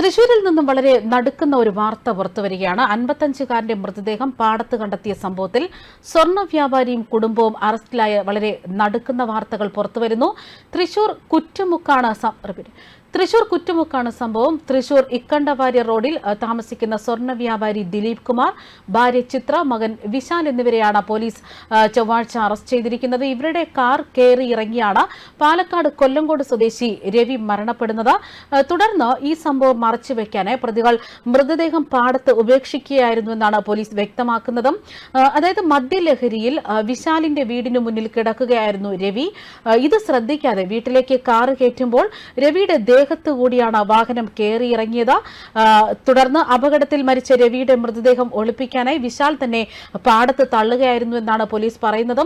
തൃശൂരിൽ നിന്നും വളരെ നടുക്കുന്ന ഒരു വാർത്ത പുറത്തുവരികയാണ്. 55-കാരന്റെ മൃതദേഹം പാടത്ത് കണ്ടെത്തിയ സംഭവത്തിൽ സ്വർണ്ണ വ്യാപാരിയും കുടുംബവും അറസ്റ്റിലായ വളരെ നടുക്കുന്ന വാർത്തകൾ പുറത്തുവരുന്നു. തൃശൂർ കുറ്റുമുക്കാണ് സംഭവം. തൃശൂർ ഇക്കണ്ടവാര്യ റോഡിൽ താമസിക്കുന്ന സ്വർണ്ണ വ്യാപാരി ദിലീപ് കുമാർ, ഭാര്യ ചിത്ര, മകൻ വിശാൽ എന്നിവരെയാണ് പോലീസ് ചൊവ്വാഴ്ച അറസ്റ്റ് ചെയ്തിരിക്കുന്നത്. ഇവരുടെ കാർ കയറി ഇറങ്ങിയാണ് പാലക്കാട് കൊല്ലങ്കോട് സ്വദേശി രവി മരണപ്പെടുന്നത്. തുടർന്ന് ഈ സംഭവം മറച്ചുവെക്കാനായി പ്രതികൾ മൃതദേഹം പാടത്ത് ഉപേക്ഷിക്കുകയായിരുന്നുവെന്നാണ് പോലീസ് വ്യക്തമാക്കുന്നത്. അതായത് മദ്യലഹരിയിൽ വിശാലിന്റെ വീടിന് മുന്നിൽ കിടക്കുകയായിരുന്നു രവി. ഇത് ശ്രദ്ധിക്കാതെ വീട്ടിലേക്ക് കാർ കയറ്റുമ്പോൾ രവിയുടെ ദേഹത്ത് കൂടിയാണ് വാഹനം കയറിയിറങ്ങിയത്. തുടർന്ന് അപകടത്തിൽ മരിച്ച രവിയുടെ മൃതദേഹം ഒളിപ്പിക്കാനായി വിശാൽ തന്നെ പാടത്ത് തള്ളുകയായിരുന്നു എന്നാണ് പോലീസ് പറയുന്നത്.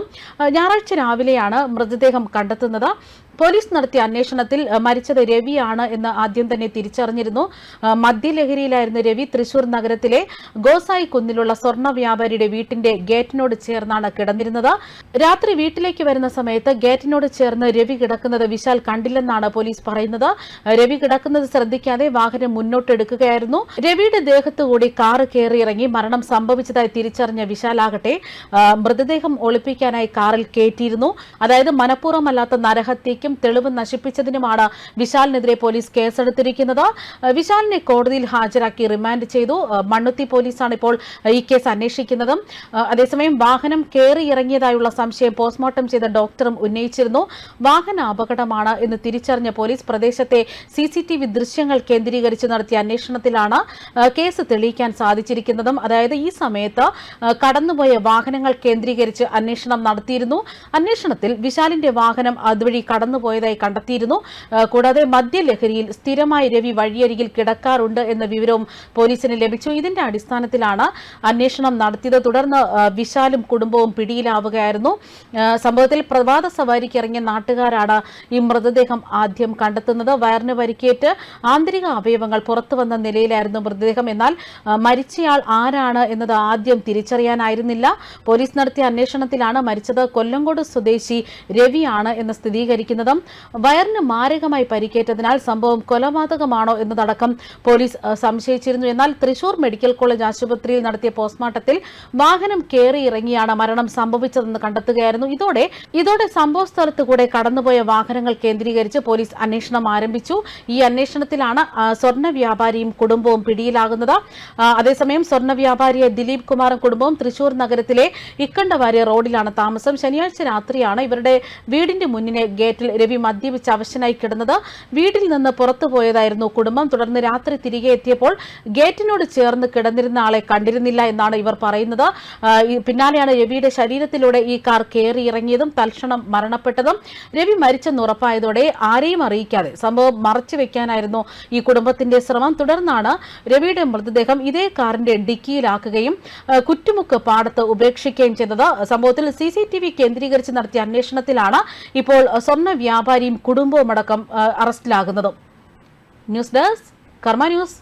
ഞായറാഴ്ച രാവിലെയാണ് മൃതദേഹം കണ്ടെത്തുന്നത്. പോലീസ് നടത്തിയ അന്വേഷണത്തിൽ മരിച്ചത് രവിയാണ് എന്ന് ആദ്യം തന്നെ തിരിച്ചറിഞ്ഞിരുന്നു. മദ്യലഹരിയിലായിരുന്ന രവി തൃശൂർ നഗരത്തിലെ ഗോസായി കുന്നിലുള്ള സ്വർണ്ണ വ്യാപാരിയുടെ വീട്ടിന്റെ ഗേറ്റിനോട് ചേർന്നാണ് കിടന്നിരുന്നത്. രാത്രി വീട്ടിലേക്ക് വരുന്ന സമയത്ത് ഗേറ്റിനോട് ചേർന്ന് രവി കിടക്കുന്നത് വിശാൽ കണ്ടില്ലെന്നാണ് പോലീസ് പറയുന്നത്. രവി കിടക്കുന്നത് ശ്രദ്ധിക്കാതെ വാഹനം മുന്നോട്ടെടുക്കുകയായിരുന്നു. രവിയുടെ ദേഹത്തുകൂടി കാറ് കയറിയിറങ്ങി മരണം സംഭവിച്ചതായി തിരിച്ചറിഞ്ഞ വിശാലാകട്ടെ മൃതദേഹം ഒളിപ്പിക്കാനായി കാറിൽ കയറ്റിയിരുന്നു. അതായത് മനഃപൂർവ്വമല്ലാത്ത നരഹത്യയ്ക്കും തെളിവ് നശിപ്പിച്ചതിനുമാണ് വിശാലിനെതിരെ പോലീസ് കേസെടുത്തിരിക്കുന്നത്. വിശാലിനെ കോടതിയിൽ ഹാജരാക്കി റിമാൻഡ് ചെയ്തു. മണ്ണുത്തി പോലീസാണ് ഇപ്പോൾ ഈ കേസ് അന്വേഷിക്കുന്നത്. അതേസമയം വാഹനം കയറിയിറങ്ങിയതായുള്ള സംശയം പോസ്റ്റ്മോർട്ടം ചെയ്ത ഡോക്ടറും ഉന്നയിച്ചിരുന്നു. വാഹന അപകടമാണ് എന്ന് തിരിച്ചറിഞ്ഞ പോലീസ് പ്രദേശത്തെ CCTV ദൃശ്യങ്ങൾ കേന്ദ്രീകരിച്ച് നടത്തിയ അന്വേഷണത്തിലാണ് കേസ് തെളിയിക്കാൻ സാധിച്ചിരിക്കുന്നതും. അതായത് ഈ സമയത്ത് കടന്നുപോയ വാഹനങ്ങൾ കേന്ദ്രീകരിച്ച് അന്വേഷണം നടത്തിയിരുന്നു. അന്വേഷണത്തിൽ വിശാലിന്റെ വാഹനം അതുവഴി കടന്നുപോയതായി കണ്ടെത്തിയിരുന്നു. കൂടാതെ മദ്യലഹരിയിൽ സ്ഥിരമായി രവി വഴിയരികിൽ കിടക്കാറുണ്ട് എന്ന വിവരവും പോലീസിന് ലഭിച്ചു. ഇതിന്റെ അടിസ്ഥാനത്തിലാണ് അന്വേഷണം നടത്തിയത്. തുടർന്ന് വിശാലും കുടുംബവും പിടിയിലാവുകയായിരുന്നു. സംഭവത്തിൽ പ്രഭാത സവാരിക്ക് ഇറങ്ങിയ നാട്ടുകാരാണ് ഈ മൃതദേഹം ആദ്യം കണ്ടെത്തുന്നത്. വയറിന് പരിക്കേറ്റ് ആന്തരിക അവയവങ്ങൾ പുറത്തുവന്ന നിലയിലായിരുന്നു മൃതദേഹം. എന്നാൽ മരിച്ചയാൾ ആരാണ് എന്നത് ആദ്യം തിരിച്ചറിയാനായിരുന്നില്ല. പോലീസ് നടത്തിയ അന്വേഷണത്തിലാണ് മരിച്ചത് കൊല്ലങ്കോട് സ്വദേശി രവിയാണ് എന്ന് സ്ഥിരീകരിക്കുന്നത്. വയറിന് മാരകമായി പരിക്കേറ്റതിനാൽ സംഭവം കൊലപാതകമാണോ എന്നതടക്കം പോലീസ് സംശയിച്ചിരുന്നു. എന്നാൽ തൃശൂർ മെഡിക്കൽ കോളേജ് ആശുപത്രിയിൽ നടത്തിയ പോസ്റ്റ്മോർട്ടത്തിൽ വാഹനം കയറി ഇറങ്ങിയാണ് മരണം സംഭവിച്ചതെന്ന് കണ്ടെത്തുകയായിരുന്നു. ഇതോടെ സംഭവ സ്ഥലത്ത് കൂടെ കടന്നുപോയ വാഹനങ്ങൾ കേന്ദ്രീകരിച്ച് പോലീസ് അന്വേഷണം ആരംഭിച്ചു. ഈ അന്വേഷണത്തിലാണ് സ്വർണ്ണ വ്യാപാരിയും കുടുംബവും പിടിയിലാകുന്നത്. അതേസമയം സ്വർണ്ണ വ്യാപാരിയെ ദിലീപ് കുമാറും കുടുംബവും തൃശൂർ നഗരത്തിലെ ഇക്കണ്ടവാര്യ റോഡിലാണ് താമസം. ശനിയാഴ്ച രാത്രിയാണ് ഇവരുടെ വീടിന്റെ മുന്നിലെ ഗേറ്റിൽ രവി മദ്യപിച്ച് അവശനായി കിടന്നത്. വീട്ടിൽ നിന്ന് പുറത്തുപോയതായിരുന്നു കുടുംബം. തുടർന്ന് രാത്രി തിരികെ എത്തിയപ്പോൾ ഗേറ്റിനോട് ചേർന്ന് കിടന്നിരുന്ന ആളെ കണ്ടിരുന്നില്ല എന്നാണ് ഇവർ പറയുന്നത്. പിന്നാലെയാണ് രവിയുടെ ശരീരത്തിലൂടെ ഈ കാർ കയറി ഇറങ്ങിയതും തൽക്ഷണം മരണപ്പെട്ടതും. രവി മരിച്ചെന്ന് ഉറപ്പായതോടെ ആരെയും അറിയിക്കാതെ സംഭവം മറച്ചുവെക്കാനായിരുന്നു ഈ കുടുംബത്തിന്റെ ശ്രമം. തുടർന്നാണ് രവിയുടെ മൃതദേഹം ഇതേ കാറിന്റെ ഡിക്കിയിലാക്കുകയും കുറ്റുമുക്ക് പാടത്ത് ഉപേക്ഷിക്കുകയും ചെയ്തത്. സംഭവത്തിൽ CCTV കേന്ദ്രീകരിച്ച് നടത്തിയ അന്വേഷണത്തിലാണ് ഇപ്പോൾ സ്വർണ്ണ വ്യാപാരിയും കുടുംബവും അടക്കം അറസ്റ്റിലാകുന്നത്. ന്യൂസ് ഡെസ്ക് കർമ്മ ന്യൂസ്.